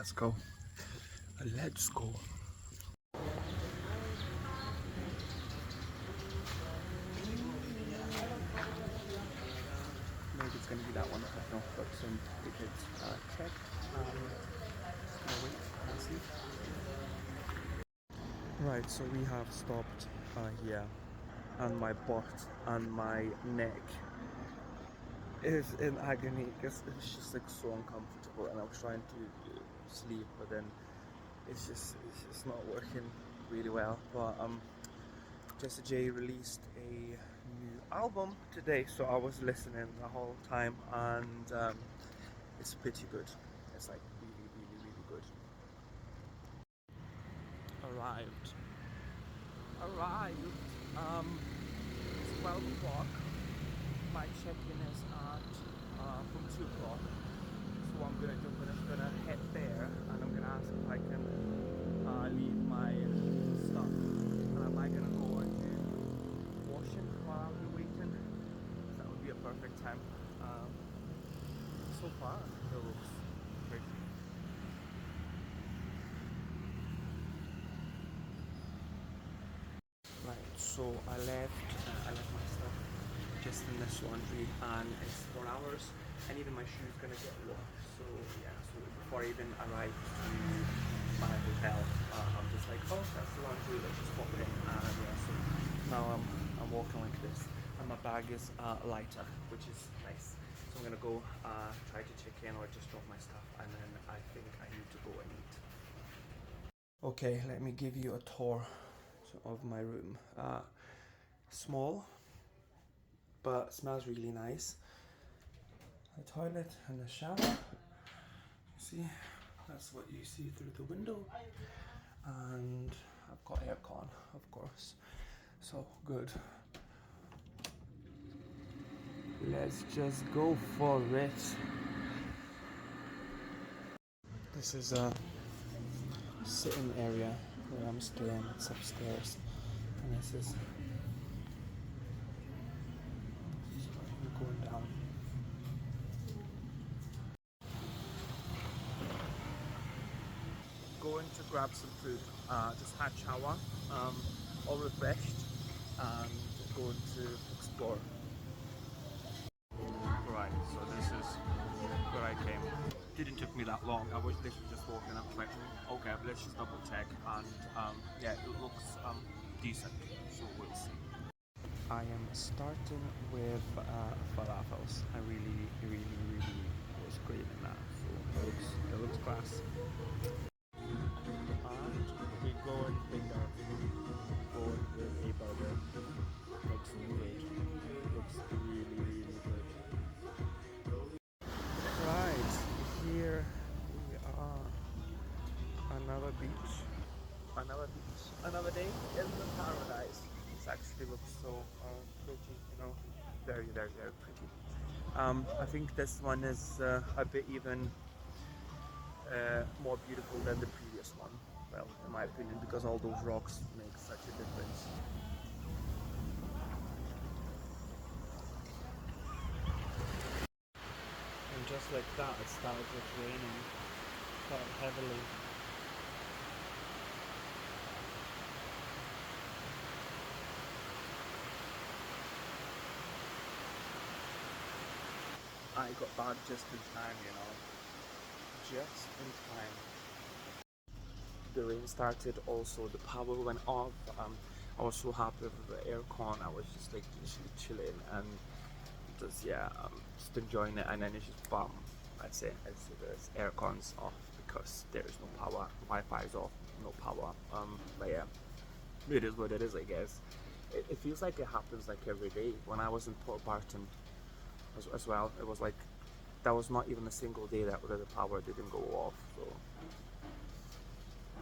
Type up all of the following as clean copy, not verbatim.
Let's go. Let's go. Maybe it's gonna be that one. I don't know. Got some tickets checked. Just gonna wait and see. Right, so we have stopped here, and my butt and my neck is in agony because it's just like so uncomfortable, and I was trying to sleep, but then it's just not working really well. But Jesse J released a new album today, so I was listening the whole time, and it's pretty good. It's like really good. Arrived. It's 12 o'clock. My check-in is at from 2 o'clock. So what I'm gonna do, I'm just gonna head there, and I'm gonna ask if I can leave my stuff. And am I gonna go and do washing while I'm waiting? That would be a perfect time. So far, it looks great. Right, so I left my stuff just in this laundry, and it's 4 hours, and even my shoes gonna get washed. So yeah, so before I even arrive to my hotel, I'm just like, oh, that's the laundry, let's just pop it in. And yeah, so now I'm walking like this, and my bag is lighter, which is nice. So I'm gonna go try to check in or just drop my stuff, and then I think I need to go and eat. Okay, let me give you a tour of my room. Small, but smells really nice. The toilet and the shower. See, that's what you see through the window. And I've got aircon, of course. So good. Let's just go for it. This is a sitting area where I'm staying. It's upstairs, and this is going down. Going to grab some food. Just had shower, all refreshed, and going to explore. Right, so this is where I came. Didn't took me that long. I was literally just walking up, like, okay, let's just double check, and yeah, it looks decent. So we'll see. I am starting with falafels. I really was craving that. So it looks class. And we're going bigger. Going with a burger. Looks great. Looks really good. Right, here we are. Another beach. Another day in the paradise. This actually looks so pretty, you know, very pretty. I think this one is a bit even more beautiful than the previous one. Well, in my opinion, because all those rocks make such a difference. And just like that, it started raining quite heavily. I got back just in time, you know. Just in time. The rain started also, the power went off. I was so happy with the aircon. I was just like literally chilling and just just enjoying it, and then it's just bam, that's it. It's aircon's off because there is no power. Wi-Fi is off, no power. But yeah, it is what it is, I guess. It feels like it happens like every day. When I was in Port Barton as well, it was like that was not even a single day that the power didn't go off. So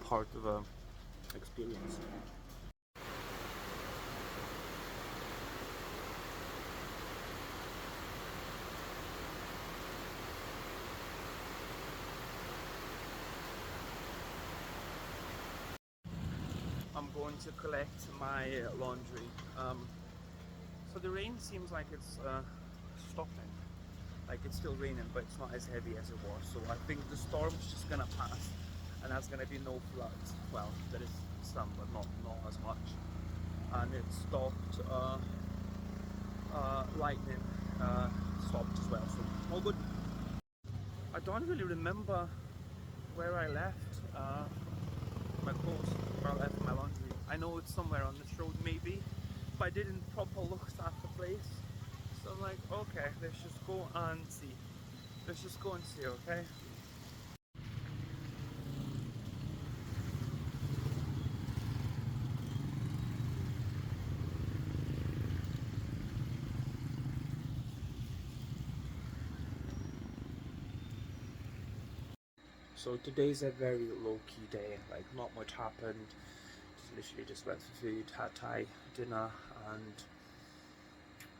part of a experience. I'm going to collect my laundry. So the rain seems like it's stopping. Like it's still raining, but it's not as heavy as it was. So I think the storm's just gonna pass, and there's gonna be no floods. Well, there is some, but not as much. And it stopped. Lightning stopped as well. So all good. I don't really remember where I left my clothes, where I left my laundry. I know it's somewhere on this road maybe, but I didn't proper look at the place. So I'm like, okay, let's just go and see. Let's just go and see, okay? So today's a very low-key day, like not much happened. Literally just went for food, had Thai dinner, and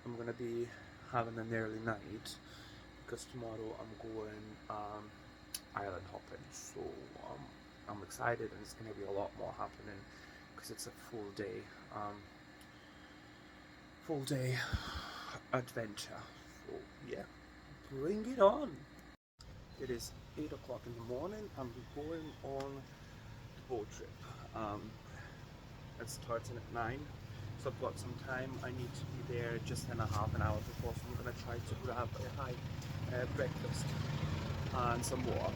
I'm gonna be having an early night because tomorrow I'm going island hopping. So I'm excited, and it's gonna be a lot more happening because it's a full day adventure. So yeah, bring it on. It is 8 o'clock in the morning and we're going on the boat trip. It starts at 9, so I've got some time. I need to be there just in a half an hour before, so I'm going to try to grab a high breakfast and some water.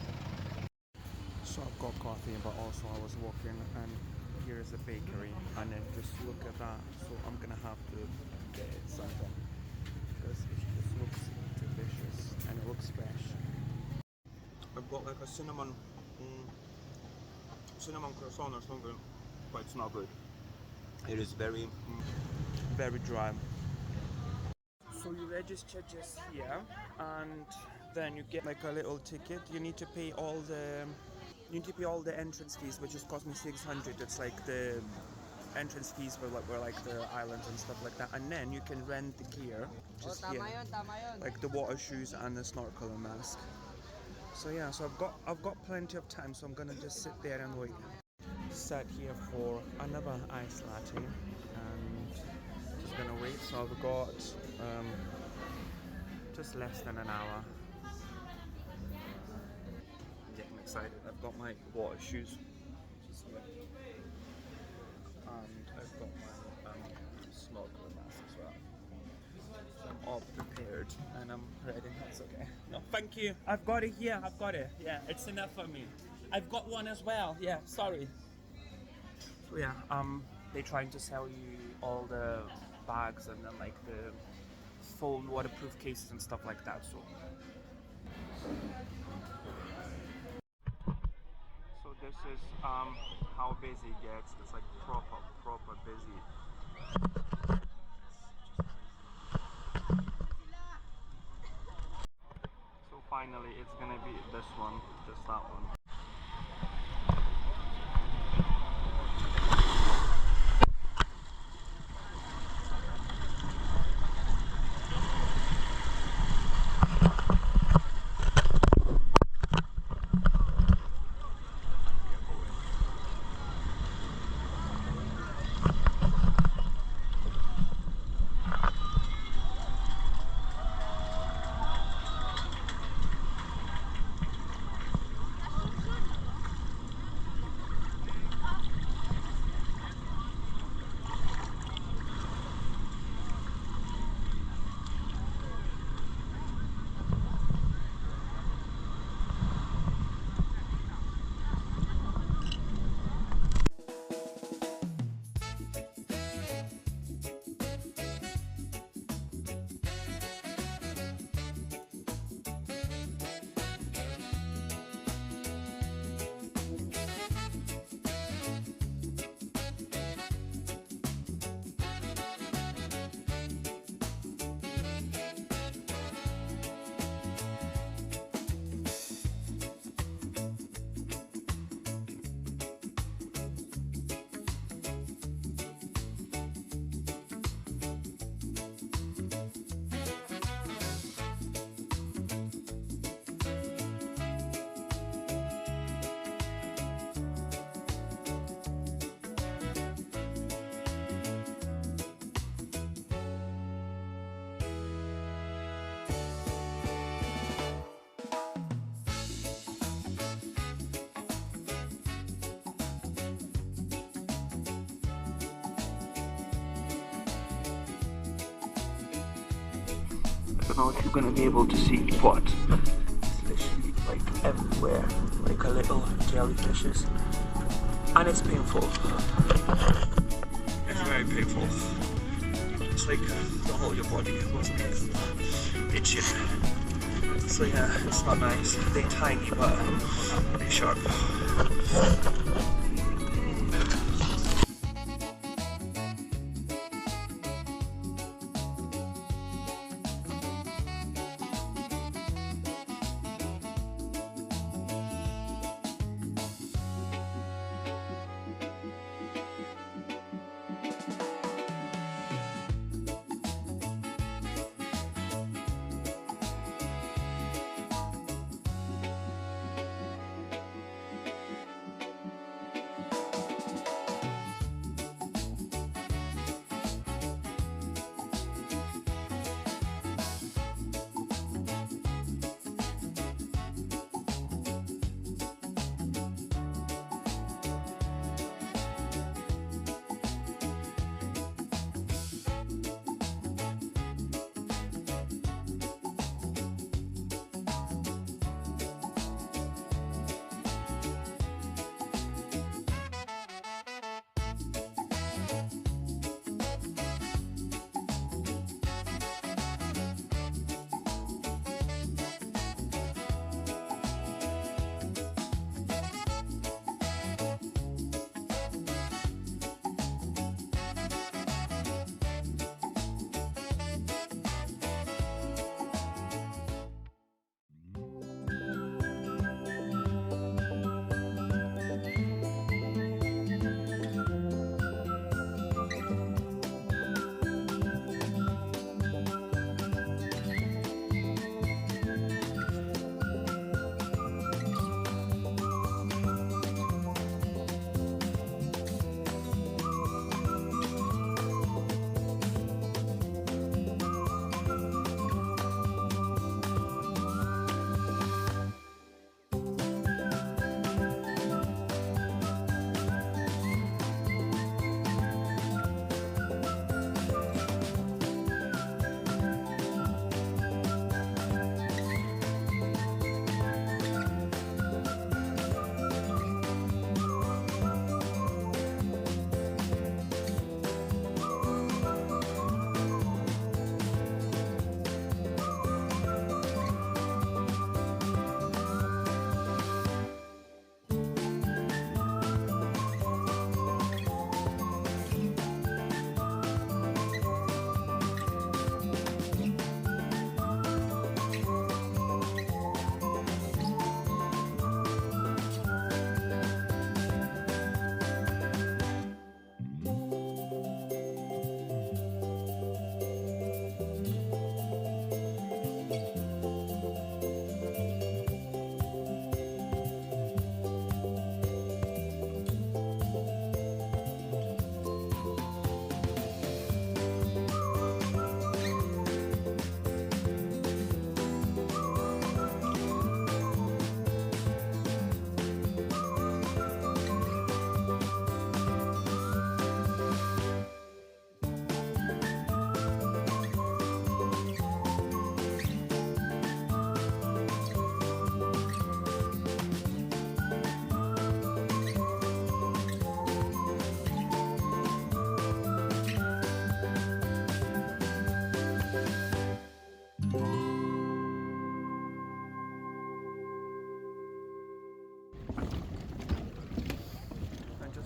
So I've got coffee, but also I was walking and here is a bakery, and then just look at that. So I'm going to have to get something because it just looks delicious and it looks fresh. I've got like a cinnamon croissant or something, but it's not good. It is very dry. So you register just here, and then you get like a little ticket. You need to pay all the entrance fees, which just cost me 600. It's like the entrance fees for like the islands and stuff like that, and then you can rent the gear, just here, like the water shoes and the snorkel and mask. So yeah, so I've got plenty of time, so I'm gonna just sit there and wait. Sat here for another iced latte and just gonna wait. So I've got just less than an hour. Yeah, I'm excited. I've got my water shoes, just here, and I've got my snorkel mask as well. So I'm all prepared and I'm ready. That's okay. No, thank you. I've got it here. I've got it. Yeah, it's enough for me. I've got one as well. Yeah, sorry. So yeah, they're trying to sell you all the bags and then like the phone waterproof cases and stuff like that. So this is how busy it gets. It's like proper busy. So finally, it's gonna be this one, just that one. I don't know if you're gonna be able to see, but it's literally like everywhere, like a little jellyfishes, and it's painful. It's very painful. It's like the whole of your body was itching. So yeah, it's not nice. They're tiny, but they're sharp.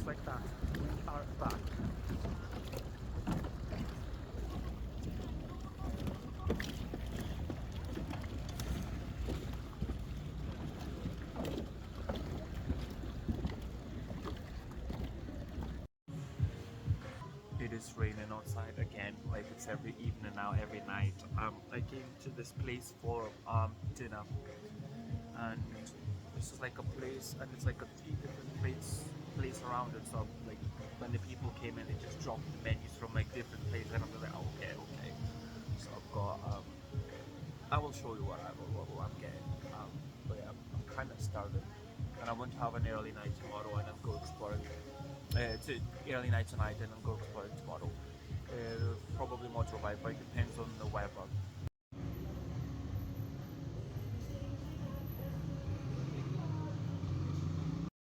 Like that, we are back. It is raining outside again, like it's every evening now, every night. I came to this place for dinner, and this is like a place, and it's like a 3 different place around it. So like when the people came in, they just dropped the menus from like different places, and I'm like, oh, okay. So I've got I will show you what I'm getting. But yeah, I'm kind of starving, and I want to have an early night tomorrow and then go exploring. Early night tonight and then go exploring tomorrow. Probably motorbike, but it depends on the weather.